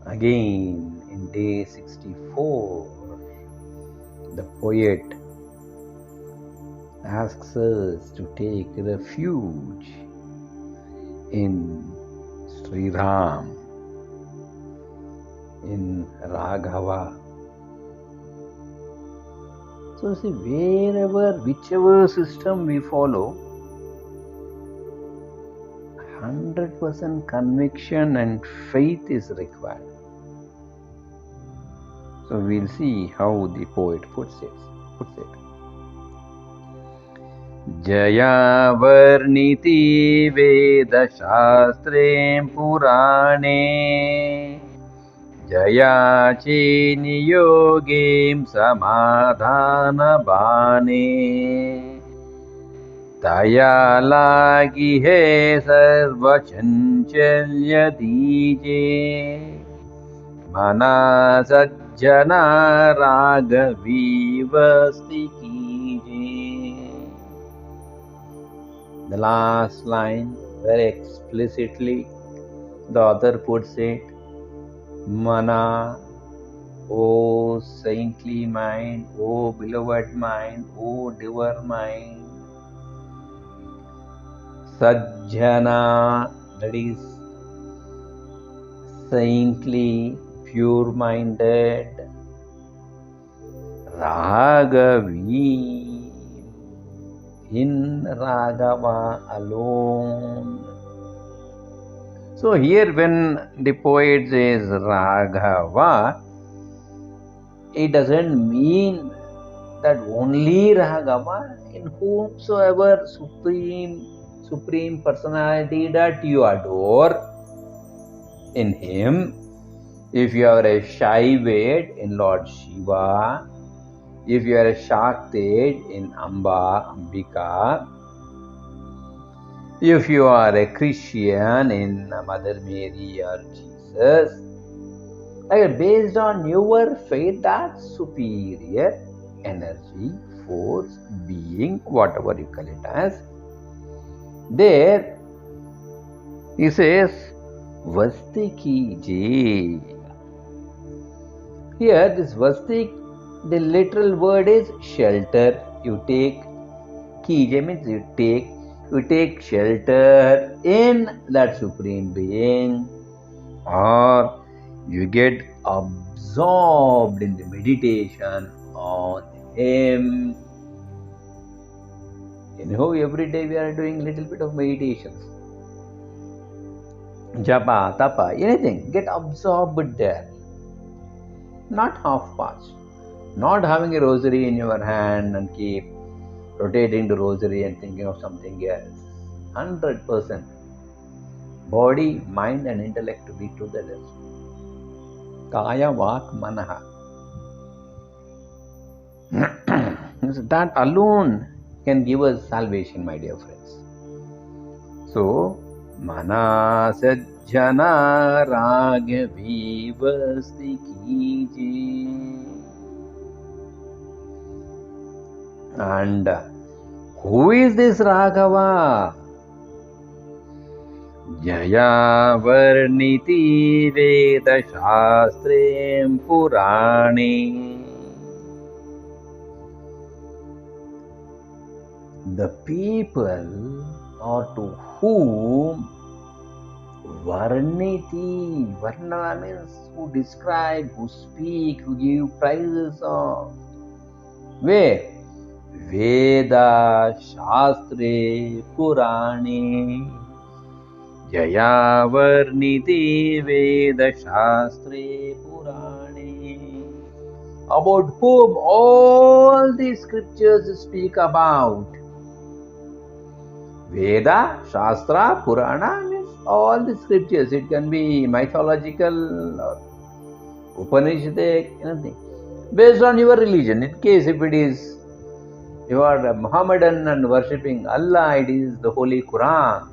Again, in day 64, the poet asks us to take refuge in Sri Ram, in Raghava. So see, whichever system we follow, 100% conviction and faith is required. So we'll see how the poet puts it. Jaya varniti Veda Shastre Purane Jaya chini yogim samadhana bane Taya lagi hai sarva chanchalya dije Mana sajjana raghavivasti kije. The last line, very explicitly, the author puts it, Mana, O saintly mind, O beloved mind, O dear mind, Sajjana, that is saintly, pure-minded, Raghavi, in Raghava alone. So here when the poet says Raghava, it doesn't mean that only Raghava, in whomsoever supreme personality that you adore, in him. If you are a Shaivad, in Lord Shiva. If you are a Shakted, in Ambika. If you are a Christian, in Mother Mary or Jesus. Based on your faith, that superior energy, force, being, whatever you call it as, there he says, Vasti kije. Here, this Vasti, the literal word is shelter. You take, kije means you take shelter in that Supreme Being, or you get absorbed in the meditation on Him. You know, every day we are doing little bit of meditations. Japa, tapa, anything, get absorbed there. Not half-past. Not having a rosary in your hand and keep rotating the rosary and thinking of something else. 100%. Body, mind and intellect to be together. Kaya, vak, manaha. That alone can give us salvation, my dear friends. So, Mana sajjana raghavivasti kije. And who is this Raghava? Jaya varniti Veda Shastrem Purane. The people or to whom Varniti, Varna means who describe, who speak, who give praises of. Where? Veda, Shastre, Purane. Jaya Varniti Veda Shastre Purane. About whom all the scriptures speak about. Veda, Shastra, Purana means all the scriptures. It can be mythological or Upanishadic, anything. Based on your religion. In case if it is you are a Muhammadan and worshipping Allah, it is the Holy Quran.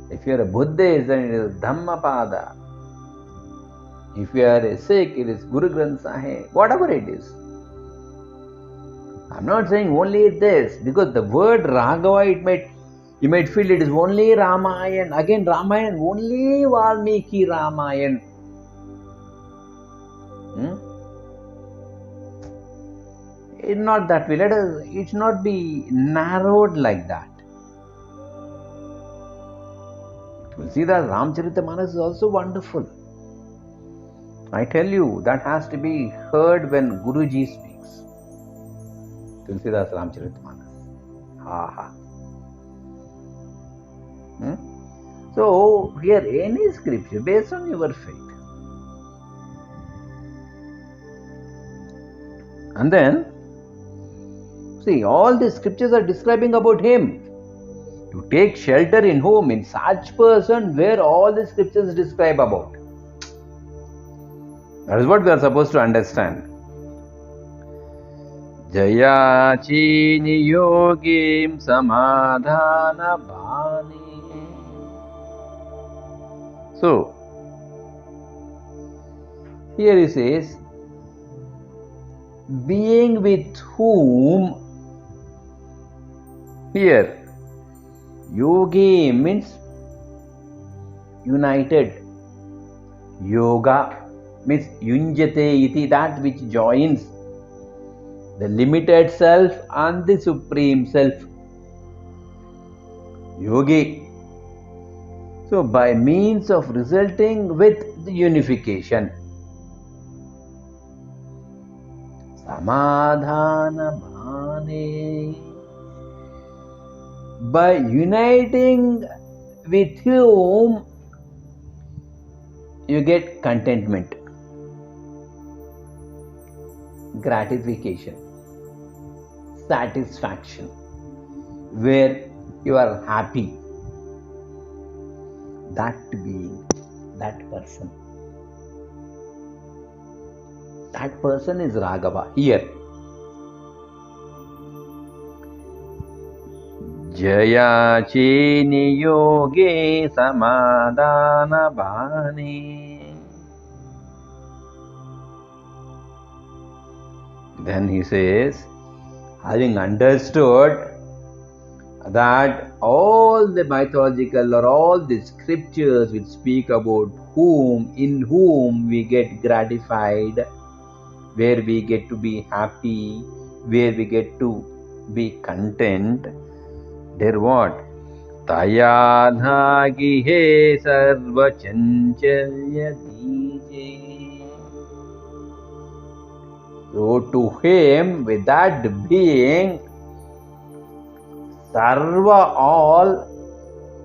If you are a Buddhist, then it is Dhammapada. If you are a Sikh, it is Guru Granth Sahib. Whatever it is. I'm not saying only this, because the word Raghava, You might feel it is only Ramayana. Again, Ramayana, only Valmiki Ramayana. It's not that way. It should not be narrowed like that. Tulsidas Ramcharitamanas is also wonderful. I tell you, that has to be heard when Guruji speaks. Tulsidas Ramcharitamanas. Aha. So, here any scripture based on your faith. And then, see, all the scriptures are describing about him. To take shelter in whom? In such person where all the scriptures describe about. That is what we are supposed to understand. Jaya chini yogim samadhana bhani. So, here he says, being with whom, here, yogi means united. Yoga means yunjate iti, that which joins the limited self and the supreme self. Yogi. So, by means of resulting with the unification. Samadhana bhane. By uniting with whom you get contentment, gratification, satisfaction, where you are happy. That being, that person. That person is Raghava here. Jaya chini yogi samadhana bhani. Then he says, having understood that all the mythological or all the scriptures which speak about whom, in whom we get gratified, where we get to be happy, where we get to be content, they're what? Tayadhagi he sarva chanchalya dije. So to him, with that being, sarva all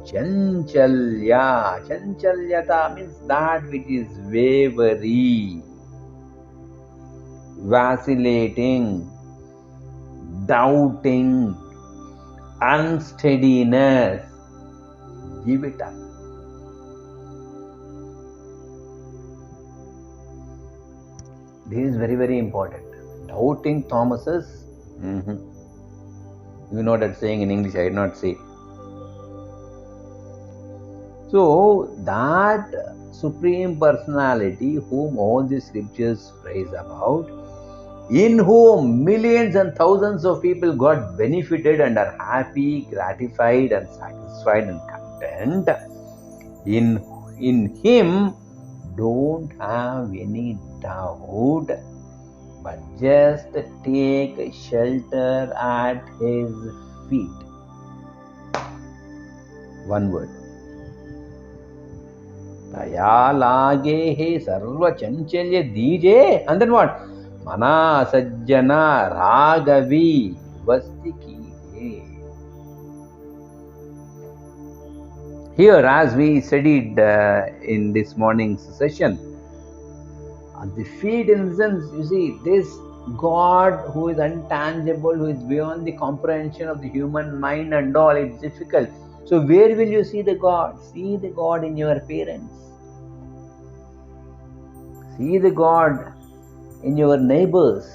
chanchalya. Chanchalyata means that which is wavering, vacillating, doubting, unsteadiness. Give it up. This is very, very important. Doubting Thomases. You know that saying in English, I did not say. So, that Supreme Personality whom all the scriptures praise about, in whom millions and thousands of people got benefited and are happy, gratified and satisfied and content, in him don't have any doubt, but just take shelter at his feet. One word. Taya lage he sarva chanchalya dije. And then what? Mana sajjana ragavi vasti ki. Here, as we studied in this morning's session, at the feet, in the sense, you see, this God who is untangible, who is beyond the comprehension of the human mind and all, it's difficult. So where will you see the God? See the God in your parents. See the God in your neighbors.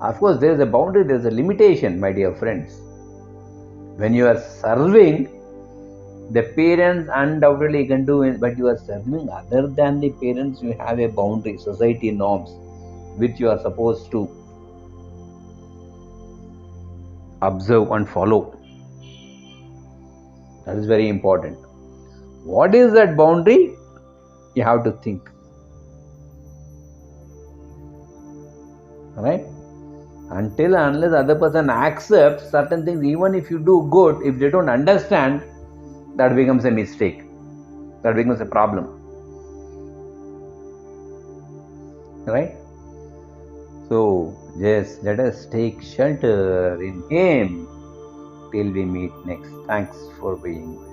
Of course, there is a boundary, there is a limitation, my dear friends. When you are serving, the parents undoubtedly can do it, but you are serving other than the parents, you have a boundary, society norms, which you are supposed to observe and follow. That is very important. What is that boundary? You have to think. Right? Until and unless other person accepts certain things, even if you do good, if they don't understand, that becomes a mistake. That becomes a problem. Right? So just let us take shelter in Him till we meet next. Thanks for being with.